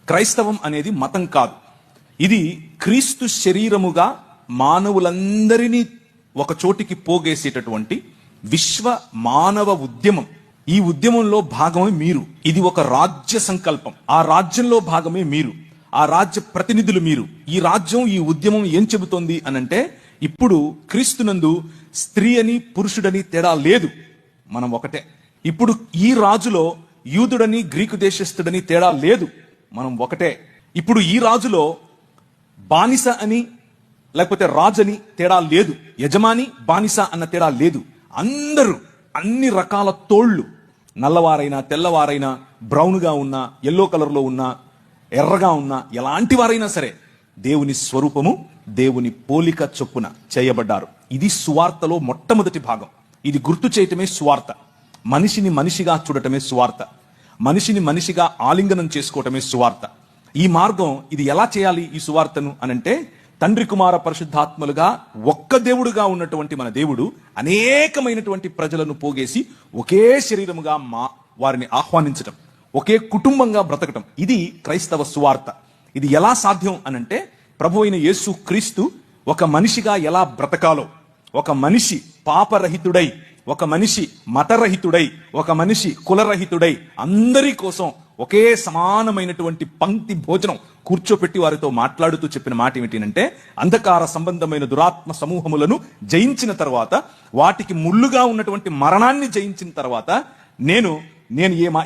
క్రైస్తవం అనేది మతం కాదు. ఇది క్రీస్తు శరీరముగా మానవులందరినీ ఒక చోటికి పోగేసేటటువంటి విశ్వ మానవ ఉద్యమం. ఈ ఉద్యమంలో భాగమే మీరు. ఇది ఒక రాజ్య సంకల్పం. ఆ రాజ్యంలో భాగమే మీరు. ఆ రాజ్య ప్రతినిధులు మీరు. ఈ రాజ్యం, ఈ ఉద్యమం ఏం చెబుతోంది అనంటే, ఇప్పుడు క్రీస్తునందు స్త్రీ అని పురుషుడని తేడా లేదు, మనం ఒకటే. ఇప్పుడు ఈ రాజులో యూదుడని గ్రీకు దేశస్థుడని తేడా లేదు, మనం ఒకటే. ఇప్పుడు ఈ రాజులో బానిస అని లేకపోతే రాజని తేడా లేదు, యజమాని బానిస అన్న తేడా లేదు. అందరూ అన్ని రకాల తోళ్లు, నల్లవారైనా తెల్లవారైనా, బ్రౌన్గా ఉన్నా, ఎల్లో కలర్లో ఉన్నా, ఎర్రగా ఉన్నా, ఎలాంటి వారైనా సరే దేవుని స్వరూపము, దేవుని పోలిక చొప్పున చేయబడ్డారు. ఇది సువార్తలో మొట్టమొదటి భాగం. ఇది గుర్తు చేయటమే సువార్త. మనిషిని మనిషిగా చూడటమే సువార్త. మనిషిని మనిషిగా ఆలింగనం చేసుకోవటమే సువార్త. ఈ మార్గం, ఇది ఎలా చేయాలి ఈ సువార్తను అనంటే, తండ్రి కుమార పరిశుద్ధాత్మలుగా ఒక్క దేవుడుగా ఉన్నటువంటి మన దేవుడు అనేకమైనటువంటి ప్రజలను పోగేసి ఒకే శరీరముగా వారిని ఆహ్వానించటం, ఒకే కుటుంబంగా బ్రతకటం, ఇది క్రైస్తవ సువార్త. ఇది ఎలా సాధ్యం అనంటే, ప్రభు అయిన యేసు క్రీస్తు ఒక మనిషిగా ఎలా బ్రతకాలో, ఒక మనిషి పాపరహితుడై, ఒక మనిషి మతరహితుడై, ఒక మనిషి కులరహితుడై అందరి కోసం ఒకే సమానమైనటువంటి పంక్తి భోజనం కూర్చోపెట్టి వారితో మాట్లాడుతూ చెప్పిన మాట ఏమిటంటే, అంధకార సంబంధమైన దురాత్మ సమూహములను జయించిన తర్వాత, వాటికి ముళ్ళుగా ఉన్నటువంటి మరణాన్ని జయించిన తర్వాత, నేను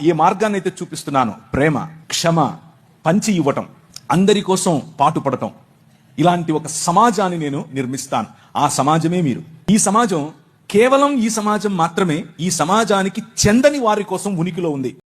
ఏ మార్గాన్ని అయితే చూపిస్తున్నానో, ప్రేమ, క్షమ, పంచి ఇవ్వటం, అందరి కోసం పాటుపడటం, ఇలాంటి ఒక సమాజాన్ని నేను నిర్మిస్తాను. ఆ సమాజమే మీరు. ఈ సమాజం కేవలం ఈ సమాజం మాత్రమే ఈ సమాజానికి చెందని వారి కోసం ఉనికిలో ఉంది.